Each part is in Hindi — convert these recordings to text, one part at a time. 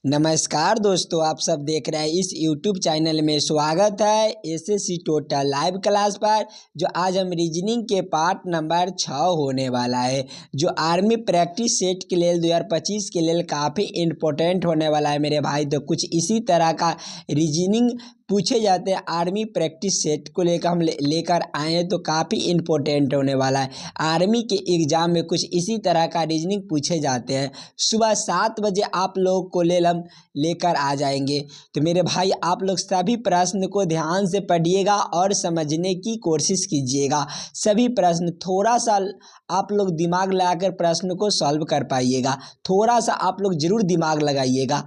नमस्कार दोस्तों, आप सब देख रहे हैं इस YouTube चैनल में। स्वागत है एसएससी टोटल लाइव क्लास पर। जो आज हम रीजनिंग के पार्ट नंबर 6 होने वाला है, जो आर्मी प्रैक्टिस सेट के लिए 2025 के लिए काफ़ी इम्पोर्टेंट होने वाला है मेरे भाई। तो कुछ इसी तरह का रीजनिंग पूछे जाते हैं आर्मी प्रैक्टिस सेट को लेकर हम लेकर आए हैं, तो काफ़ी इम्पोर्टेंट होने वाला है। आर्मी के एग्ज़ाम में कुछ इसी तरह का रीजनिंग पूछे जाते हैं। सुबह 7 बजे आप लोग को हम लेकर आ जाएंगे। तो मेरे भाई, आप लोग सभी प्रश्न को ध्यान से पढ़िएगा और समझने की कोशिश कीजिएगा। सभी प्रश्न थोड़ा सा आप लोग दिमाग लगाकर प्रश्न को सॉल्व कर पाइएगा। थोड़ा सा आप लोग जरूर दिमाग लगाइएगा।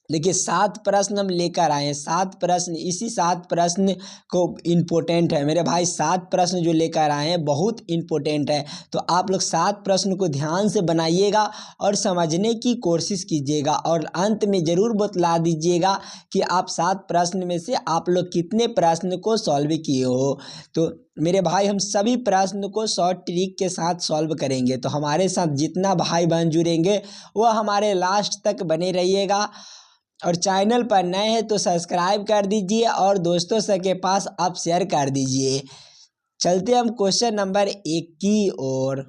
देखिए, 7 प्रश्न हम लेकर आए हैं। 7 प्रश्न, इसी 7 प्रश्न को इम्पोर्टेंट है मेरे भाई। 7 प्रश्न जो लेकर आए हैं बहुत इम्पोर्टेंट है। तो आप लोग 7 प्रश्न को ध्यान से बनाइएगा और समझने की कोशिश कीजिएगा, और अंत में ज़रूर बतला दीजिएगा कि आप 7 प्रश्न में से आप लोग कितने प्रश्न को सॉल्व किए हो। तो मेरे भाई, हम सभी प्रश्न को शॉर्ट ट्रिक के साथ सॉल्व करेंगे। तो हमारे साथ जितना भाई बहन जुड़ेंगे वह हमारे लास्ट तक बने रहिएगा। और चैनल पर नए हैं तो सब्सक्राइब कर दीजिए और दोस्तों से के पास आप शेयर कर दीजिए। चलते हम क्वेश्चन नंबर 1 की ओर।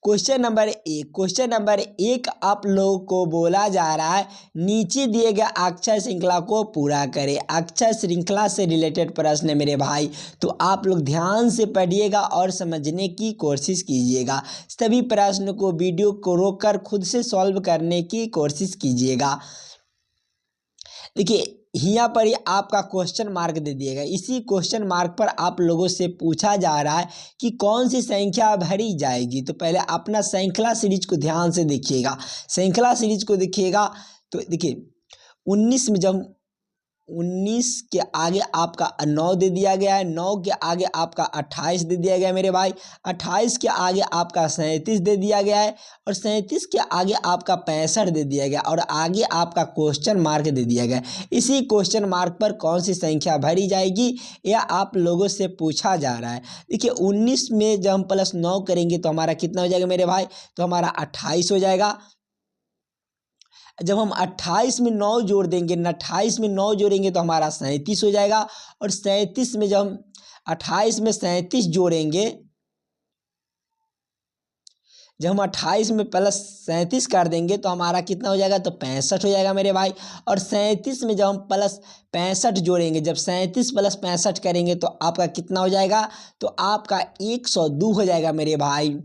क्वेश्चन नंबर एक आप लोगों को बोला जा रहा है, नीचे दिए गए अक्षर श्रृंखला को पूरा करें। अक्षर श्रृंखला से रिलेटेड प्रश्न है मेरे भाई। तो आप लोग ध्यान से पढ़िएगा और समझने की कोशिश कीजिएगा। सभी प्रश्न को वीडियो को रोककर खुद से सॉल्व करने की कोशिश कीजिएगा। देखिए, यहाँ पर ही आपका क्वेश्चन मार्क दे दिएगा। इसी क्वेश्चन मार्क पर आप लोगों से पूछा जा रहा है कि कौन सी संख्या भरी जाएगी। तो पहले अपना श्रृंखला सीरीज को ध्यान से देखिएगा। श्रृंखला सीरीज को देखिएगा तो देखिए, 19 में जब 19 के आगे आपका 9 दे दिया गया है, 9 के आगे आपका 28 दे दिया गया है मेरे भाई, 28 के आगे आपका 37 दे दिया गया है, और 37 के आगे आपका 65 दे दिया गया, और आगे आपका क्वेश्चन मार्क दे दिया गया। इसी क्वेश्चन मार्क पर कौन सी संख्या भरी जाएगी यह आप लोगों से पूछा जा रहा है। देखिए, 19 में जब हम +9 करेंगे तो हमारा कितना हो जाएगा मेरे भाई, तो हमारा 28 हो जाएगा। जब हम 28 में 9 जोड़ देंगे, 28 में 9 जोड़ेंगे तो हमारा 37 हो जाएगा। और 37 में जब हम 28 में 37 जोड़ेंगे, जब हम 28 में +37 कर देंगे तो हमारा कितना हो जाएगा, तो 65 हो जाएगा मेरे भाई। और 37 में जब हम +65 जोड़ेंगे, जब 37 + 65 करेंगे तो आपका कितना हो जाएगा, तो आपका 102 हो जाएगा मेरे भाई।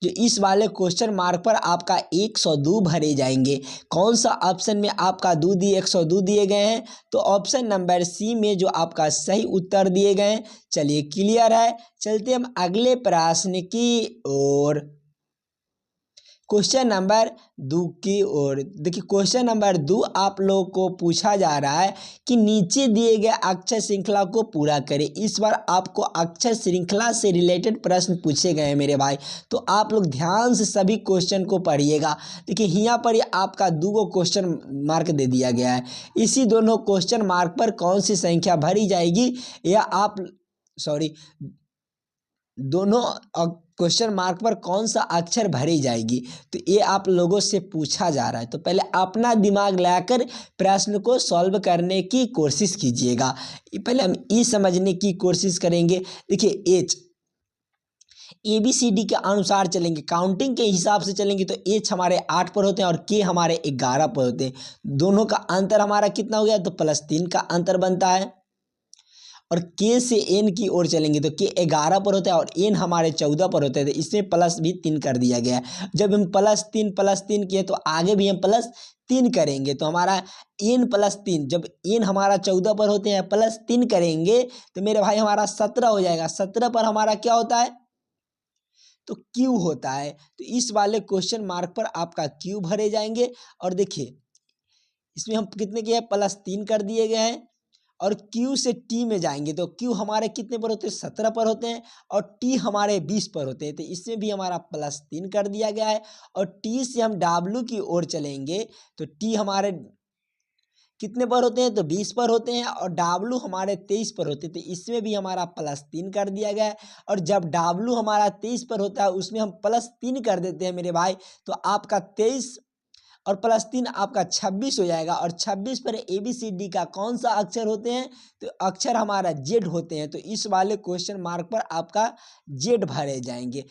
जो इस वाले क्वेश्चन मार्क पर आपका 102 भरे जाएंगे। कौन सा ऑप्शन में आपका 102 दिए गए हैं, तो ऑप्शन नंबर सी में जो आपका सही उत्तर दिए गए हैं। चलिए, क्लियर है। चलते हम अगले प्रश्न की ओर, क्वेश्चन नंबर 2 की ओर। देखिए, क्वेश्चन नंबर 2 आप लोगों को पूछा जा रहा है कि नीचे दिए गए अक्षर श्रृंखला को पूरा करें। इस बार आपको अक्षर श्रृंखला से रिलेटेड प्रश्न पूछे गए हैं मेरे भाई। तो आप लोग ध्यान से सभी क्वेश्चन को पढ़िएगा। देखिए, यहाँ पर आपका 2 क्वेश्चन मार्क दे दिया गया है। इसी दोनों क्वेश्चन मार्क पर कौन सी संख्या भरी जाएगी, या दोनों क्वेश्चन मार्क पर कौन सा अक्षर भरी जाएगी, तो ये आप लोगों से पूछा जा रहा है। तो पहले अपना दिमाग लगाकर प्रश्न को सॉल्व करने की कोशिश कीजिएगा। पहले हम ई समझने की कोशिश करेंगे। देखिए, एच ABCD के अनुसार चलेंगे, काउंटिंग के हिसाब से चलेंगे तो एच हमारे 8 पर होते हैं और के हमारे 11 पर होते हैं। दोनों का अंतर हमारा कितना हो गया, तो +3 का अंतर बनता है। और के से एन की ओर चलेंगे तो के 11 पर होता है और एन हमारे 14 पर होते हैं। तो इसमें प्लस भी 3 कर दिया गया है। जब हम +3 किए तो आगे भी हम +3 करेंगे, तो हमारा एन +3, जब एन हमारा 14 पर होते हैं +3 करेंगे तो मेरे भाई हमारा 17 हो जाएगा। 17 पर हमारा क्या होता है, तो क्यू होता है। तो इस वाले क्वेश्चन मार्क पर आपका क्यू भरे जाएंगे। और देखिए, इसमें हम कितने के हैं, +3 कर दिए गए हैं। और Q से T में जाएंगे तो Q हमारे कितने पर होते हैं, 17 पर होते हैं, और T हमारे 20 पर होते हैं। तो इसमें भी हमारा +3 कर दिया गया है। और T से हम W की ओर चलेंगे तो T हमारे कितने पर होते हैं, तो 20 पर होते हैं, और W हमारे 23 पर होते हैं, तो इसमें भी हमारा +3 कर दिया गया है। और जब W हमारा 23 पर होता है उसमें हम +3 कर देते हैं मेरे भाई, तो आपका 23 और +3 आपका 26 हो जाएगा। और 26 पर ABCD का कौन सा अक्षर होते हैं, तो अक्षर हमारा Z होते हैं, तो इस वाले क्वेश्चन मार्क पर आपका Z भरे जाएंगे।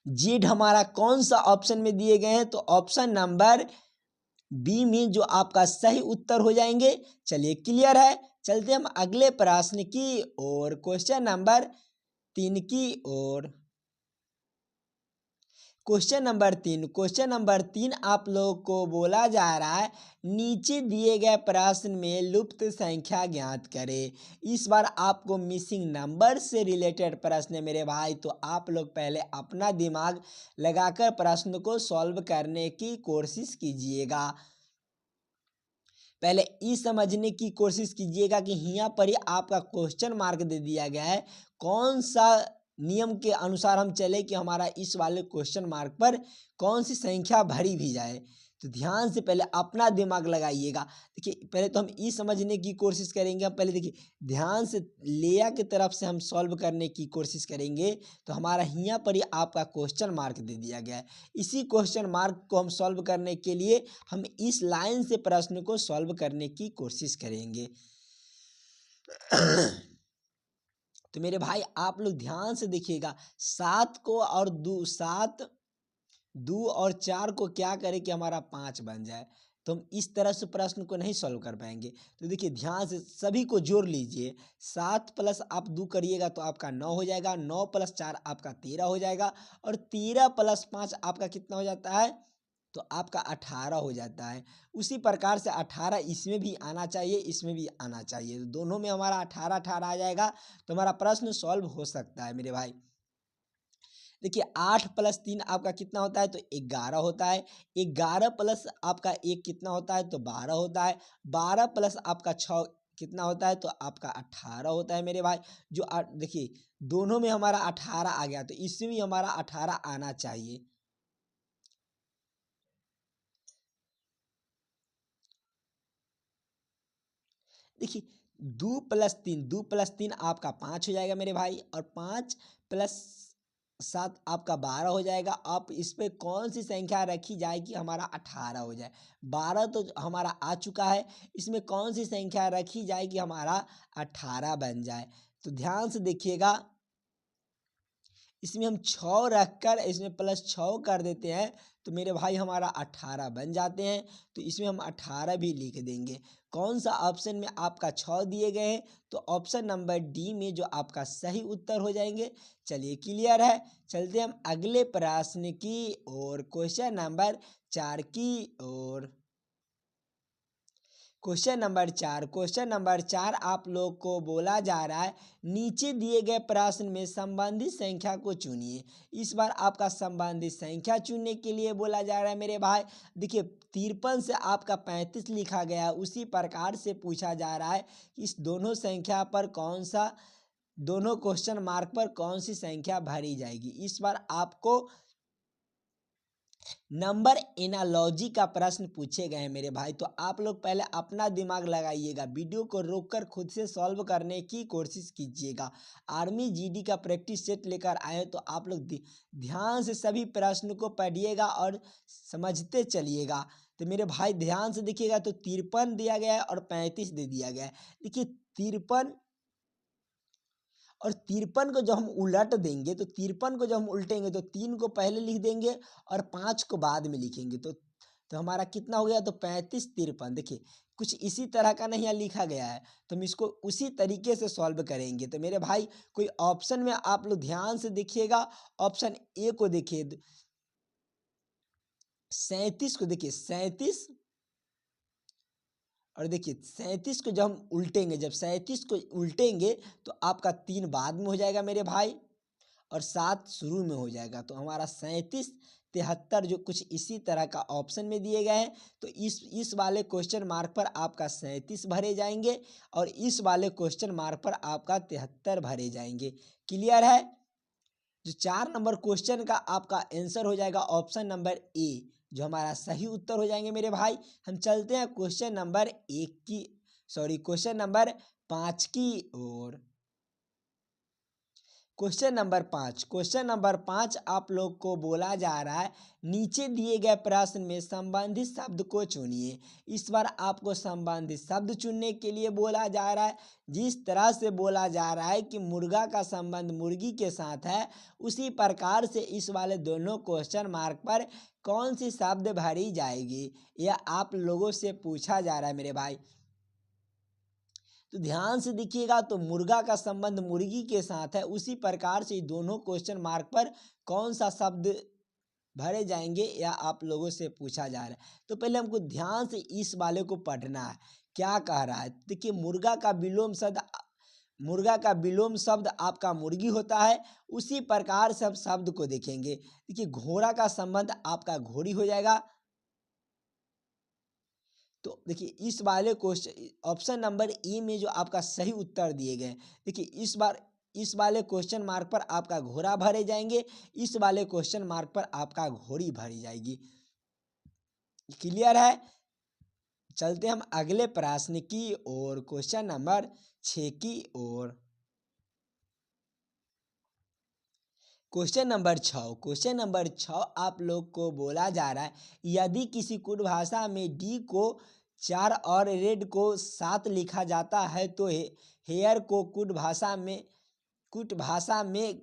Z हमारा कौन सा ऑप्शन में दिए गए हैं, तो ऑप्शन नंबर बी में जो आपका सही उत्तर हो जाएंगे। चलिए क्लियर है, चलते हम अगले प्रश्न की ओर, क्वेश्चन नंबर 3 की ओर। क्वेश्चन नंबर 3 आप लोगों को बोला जा रहा है, नीचे दिए गए प्रश्न में लुप्त संख्या ज्ञात करें। इस बार आपको मिसिंग नंबर से रिलेटेड प्रश्न है मेरे भाई, तो आप लोग पहले अपना दिमाग लगाकर प्रश्न को सॉल्व करने की कोशिश कीजिएगा। पहले ये समझने की कोशिश कीजिएगा कि यहाँ पर ही आपका क्वेश्चन मार्क दे दिया गया है, कौन सा नियम के अनुसार हम चले कि हमारा इस वाले क्वेश्चन मार्क पर कौन सी संख्या भरी भी जाए। तो ध्यान से पहले अपना दिमाग लगाइएगा। देखिए पहले तो हम ये समझने की कोशिश करेंगे, हम पहले देखिए ध्यान से लेया की तरफ से हम सॉल्व करने की कोशिश करेंगे, तो हमारा यहाँ पर ही आपका क्वेश्चन मार्क दे दिया गया है। इसी क्वेश्चन मार्क को हम सॉल्व करने के लिए हम इस लाइन से प्रश्न को सॉल्व करने की कोशिश करेंगे। तो मेरे भाई आप लोग ध्यान से देखिएगा, 7 और 4 को क्या करें कि हमारा 5 बन जाए, तो हम इस तरह से प्रश्न को नहीं सॉल्व कर पाएंगे। तो देखिए ध्यान से सभी को जोड़ लीजिए, 7 प्लस आप 2 करिएगा तो आपका 9 हो जाएगा, 9 प्लस 4 आपका 13 हो जाएगा, और 13 प्लस 5 आपका कितना हो जाता है, तो आपका 18 हो जाता है। उसी प्रकार से 18 इसमें भी आना चाहिए, इसमें भी आना चाहिए, तो दोनों में हमारा 18 आ जाएगा, तो हमारा प्रश्न सॉल्व हो सकता है मेरे भाई। देखिए 8 प्लस 3 आपका कितना होता है, तो 11 होता है। 11 प्लस आपका 1 कितना होता है, तो 12 होता है। 12 प्लस आपका 6 कितना होता है, तो आपका 18 होता है मेरे भाई। जो देखिए दोनों में हमारा 18 आ गया, तो इसमें भी हमारा 18 आना चाहिए। देखिए 2 प्लस 3 आपका 5 हो जाएगा मेरे भाई, और 5 प्लस 7 आपका 12 हो जाएगा। आप इस पे कौन सी संख्या रखी जाए कि हमारा 18 हो जाए, 12 तो हमारा आ चुका है, इसमें कौन सी संख्या रखी जाए कि हमारा 18 बन जाए। तो ध्यान से देखिएगा, इसमें हम 6 रखकर इसमें +6 कर देते हैं, तो मेरे भाई हमारा 18 बन जाते हैं, तो इसमें हम 18 भी लिख देंगे। कौन सा ऑप्शन में आपका 6 दिए गए हैं, तो ऑप्शन नंबर डी में जो आपका सही उत्तर हो जाएंगे। चलिए क्लियर है, चलते हम अगले प्रश्न की ओर, क्वेश्चन नंबर 4 की ओर। क्वेश्चन नंबर 4 आप लोग को बोला जा रहा है, नीचे दिए गए प्रश्न में संबंधित संख्या को चुनिए। इस बार आपका संबंधित संख्या चुनने के लिए बोला जा रहा है मेरे भाई। देखिए 53 से आपका 35 लिखा गया, उसी प्रकार से पूछा जा रहा है कि इस दोनों संख्या पर कौन सा, दोनों क्वेश्चन मार्क पर कौन सी संख्या भरी जाएगी। इस बार आपको नंबर एनालॉजी का प्रश्न पूछे गए हैं मेरे भाई, तो आप लोग पहले अपना दिमाग लगाइएगा, वीडियो को रोककर खुद से सॉल्व करने की कोशिश कीजिएगा। आर्मी जीडी का प्रैक्टिस सेट लेकर आए, तो आप लोग ध्यान से सभी प्रश्न को पढ़िएगा और समझते चलिएगा। तो मेरे भाई ध्यान से देखिएगा, तो 53 दिया गया है और 35 दे दिया गया है। देखिए 53 और 53 को जब हम उलट देंगे, तो 53 को जब हम उल्टेंगे तो 3 को पहले लिख देंगे और 5 को बाद में लिखेंगे, तो हमारा कितना हो गया, तो 35 53। देखिए कुछ इसी तरह का नहीं लिखा गया है, तो हम इसको उसी तरीके से सॉल्व करेंगे। तो मेरे भाई कोई ऑप्शन में आप लोग ध्यान से देखिएगा, ऑप्शन ए को देखिए, 37 को देखिए, 37, और देखिए 37 को जब हम उल्टेंगे, जब 37 को उल्टेंगे तो आपका 3 बाद में हो जाएगा मेरे भाई, और 7 शुरू में हो जाएगा, तो हमारा 37 73 जो कुछ इसी तरह का ऑप्शन में दिए गए हैं। तो इस वाले क्वेश्चन मार्क पर आपका 37 भरे जाएंगे, और इस वाले क्वेश्चन मार्क पर आपका 73 भरे जाएंगे। क्लियर है, जो 4 नंबर क्वेश्चन का आपका आंसर हो जाएगा ऑप्शन नंबर ए, जो हमारा सही उत्तर हो जाएंगे मेरे भाई। हम चलते हैं क्वेश्चन नंबर 5 की ओर। क्वेश्चन नंबर 5 आप लोग को बोला जा रहा है, नीचे दिए गए प्रश्न में संबंधित शब्द को चुनिए। इस बार आपको संबंधित शब्द चुनने के लिए बोला जा रहा है। जिस तरह से बोला जा रहा है कि मुर्गा का संबंध मुर्गी के साथ है, उसी प्रकार से इस वाले दोनों क्वेश्चन मार्क पर कौन सी शब्द भरी जाएगी, यह आप लोगों से पूछा जा रहा है मेरे भाई। तो ध्यान से देखिएगा, तो मुर्गा का संबंध मुर्गी के साथ है, उसी प्रकार से दोनों क्वेश्चन मार्क पर कौन सा शब्द भरे जाएंगे या आप लोगों से पूछा जा रहा है। तो पहले हमको ध्यान से इस वाले को पढ़ना है, क्या कह रहा है। देखिए, मुर्गा का विलोम शब्द आपका मुर्गी होता है, उसी प्रकार से हम शब्द को देखेंगे। देखिए, घोड़ा का संबंध आपका घोड़ी हो जाएगा। तो देखिए, इस वाले क्वेश्चन ऑप्शन नंबर ए में जो आपका सही उत्तर दिए गए, देखिए इस वाले क्वेश्चन मार्क पर आपका घोड़ा भरे जाएंगे, इस वाले क्वेश्चन मार्क पर आपका घोड़ी भरी जाएगी। क्लियर है। चलते हम अगले प्रश्न की ओर, क्वेश्चन नंबर 6 की ओर। क्वेश्चन नंबर 6 आप लोग को बोला जा रहा है, यदि किसी कुट भाषा में डी को 4 और रेड को 7 लिखा जाता है, तो हेयर को कुट भाषा में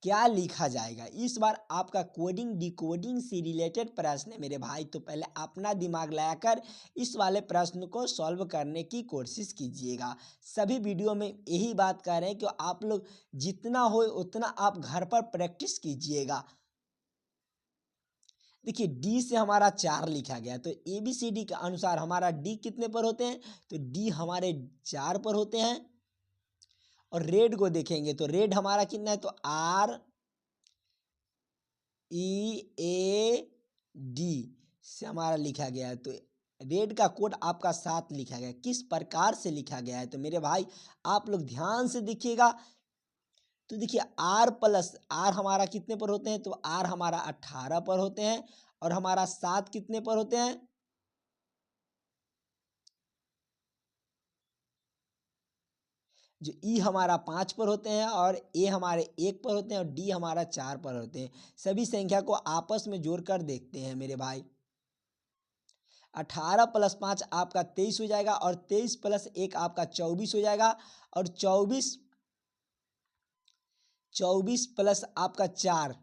क्या लिखा जाएगा। इस बार आपका कोडिंग डिकोडिंग से रिलेटेड प्रश्न है मेरे भाई। तो पहले अपना दिमाग लगाकर इस वाले प्रश्न को सॉल्व करने की कोशिश कीजिएगा। सभी वीडियो में यही बात कर रहे हैं कि आप लोग जितना हो उतना आप घर पर प्रैक्टिस कीजिएगा। देखिए, डी से हमारा 4 लिखा गया, तो ABCD के अनुसार हमारा डी कितने पर होते हैं, तो डी हमारे 4 पर होते हैं। और रेड को देखेंगे तो रेड हमारा कितना है, तो READ से हमारा लिखा गया है। तो रेड का कोड आपका 7 लिखा गया है। किस प्रकार से लिखा गया है, तो मेरे भाई आप लोग ध्यान से देखिएगा। तो देखिए, R हमारा कितने पर होते हैं, तो R हमारा 18 पर होते हैं, और हमारा 7 कितने पर होते हैं, जो ई हमारा 5 पर होते हैं, और ए हमारे 1 पर होते हैं, और डी हमारा 4 पर होते हैं। सभी संख्या को आपस में जोड़कर देखते हैं मेरे भाई। 18 + 5 आपका 23 हो जाएगा, और 23 + 1 आपका 24 हो जाएगा, और 24 प्लस आपका 4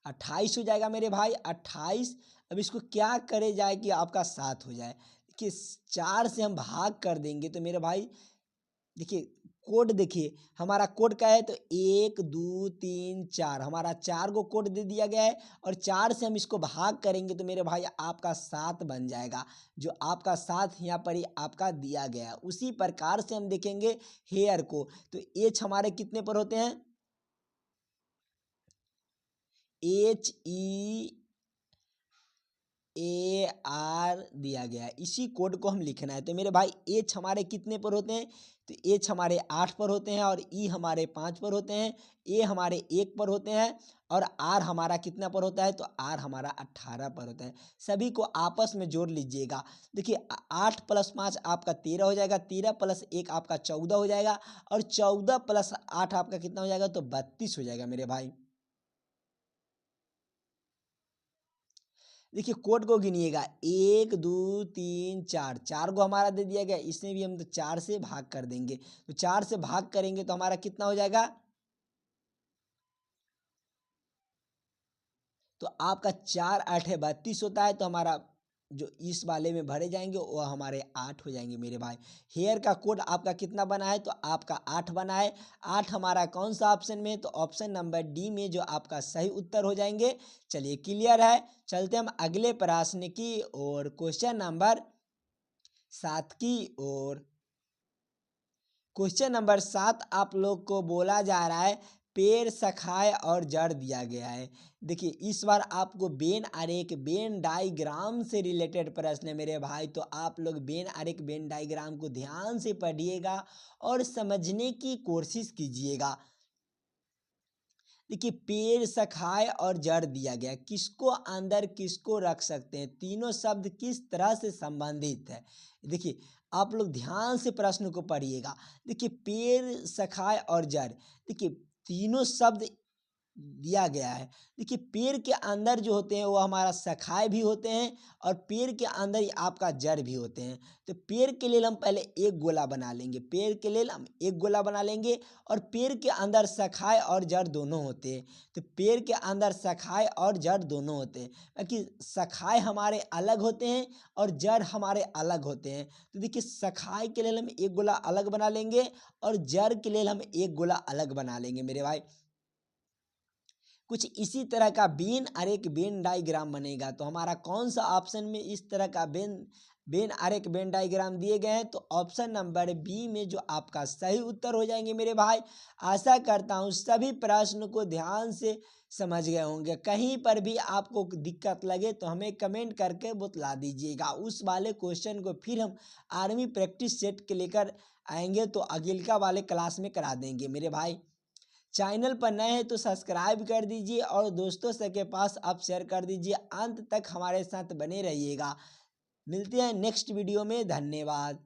28 हो जाएगा मेरे भाई। 28, अब इसको क्या करे जाए कि आपका 7 हो जाए। देखिए, 4 से हम भाग कर देंगे तो मेरे भाई देखिए, कोड देखिए हमारा कोड क्या है, तो 1 2 3 4 हमारा 4 को कोड दे दिया गया है, और 4 से हम इसको भाग करेंगे तो मेरे भाई आपका 7 बन जाएगा। जो आपका 7 यहाँ पर ही आपका दिया गया है। उसी प्रकार से हम देखेंगे हेयर को, तो एच हमारे कितने पर होते हैं, HEAR दिया गया है। इसी कोड को हम लिखना है। तो मेरे भाई एच हमारे कितने पर होते हैं, तो एच हमारे 8 पर होते हैं, और ई हमारे 5 पर होते हैं, ए हमारे 1 पर होते हैं, और आर हमारा कितना पर होता है, तो आर हमारा 18 पर होता है। सभी को आपस में जोड़ लीजिएगा। देखिए, 8 + 5 आपका 13 हो जाएगा, 13 + 1 आपका 14 हो जाएगा, और 14 + 8 आपका कितना हो जाएगा, तो 32 हो जाएगा मेरे भाई। देखिए, कोड को गिनिएगा, 1 2 3 4, 4 को हमारा दे दिया गया, इसमें भी हम तो 4 से भाग कर देंगे। तो 4 से भाग करेंगे तो हमारा कितना हो जाएगा, तो आपका 4 8 है 32 होता है। तो हमारा जो इस वाले में भरे जाएंगे वो हमारे 8 हो जाएंगे मेरे भाई। हेयर का कोड आपका कितना बना है, तो आपका 8 बना है। 8 हमारा कौन सा ऑप्शन में है, तो ऑप्शन नंबर डी में जो आपका सही उत्तर हो जाएंगे। चलिए, क्लियर है। चलते हम अगले प्रश्न की और, क्वेश्चन नंबर 7 की ओर। क्वेश्चन नंबर 7 आप लोग को बोला जा रहा है, पेड़ शाखाएं और जड़ दिया गया है। देखिए, इस बार आपको वेन आरेख वेन डायग्राम से रिलेटेड प्रश्न है मेरे भाई। तो आप लोग वेन आरेख वेन डायग्राम को ध्यान से पढ़िएगा और समझने की कोशिश कीजिएगा। देखिए पेड़, शाखाएं और जड़ दिया गया, किसको अंदर किसको रख सकते हैं, तीनों शब्द किस तरह से संबंधित है। देखिए आप लोग ध्यान से प्रश्न को पढ़िएगा। देखिए पेड़, शाखाएं और जड़, देखिए तीनों शब्द दिया गया है। देखिए पेड़ के अंदर जो होते हैं वो हमारा शाखाएँ भी होते हैं और पेड़ के अंदर ही आपका जड़ भी होते हैं। तो पेड़ के लिए हम पहले एक गोला बना लेंगे, पेड़ के लिए हम एक गोला बना लेंगे और पेड़ के अंदर शाखाएँ और जड़ दोनों होते हैं। तो पेड़ के अंदर शाखाएँ और जड़ दोनों होते हैं, क्योंकि शाखाएँ हमारे अलग होते हैं और जड़ हमारे अलग होते हैं। तो देखिए शाखाएँ के लिए हम एक गोला अलग बना लेंगे और जड़ के लिए हम एक गोला अलग बना लेंगे मेरे भाई। कुछ इसी तरह का वेन आरेख वेन डायग्राम बनेगा। तो हमारा कौन सा ऑप्शन में इस तरह का वेन वेन आरेख वेन डायग्राम दिए गए हैं, तो ऑप्शन नंबर बी में जो आपका सही उत्तर हो जाएंगे मेरे भाई। आशा करता हूँ सभी प्रश्न को ध्यान से समझ गए होंगे। कहीं पर भी आपको दिक्कत लगे तो हमें कमेंट करके बतला दीजिएगा, उस वाले क्वेश्चन को फिर हम आर्मी प्रैक्टिस सेट के लेकर आएंगे तो अगिलका वाले क्लास में करा देंगे मेरे भाई। चैनल पर नए हैं तो सब्सक्राइब कर दीजिए और दोस्तों से के पास आप शेयर कर दीजिए। अंत तक हमारे साथ बने रहिएगा। मिलते हैं नेक्स्ट वीडियो में। धन्यवाद।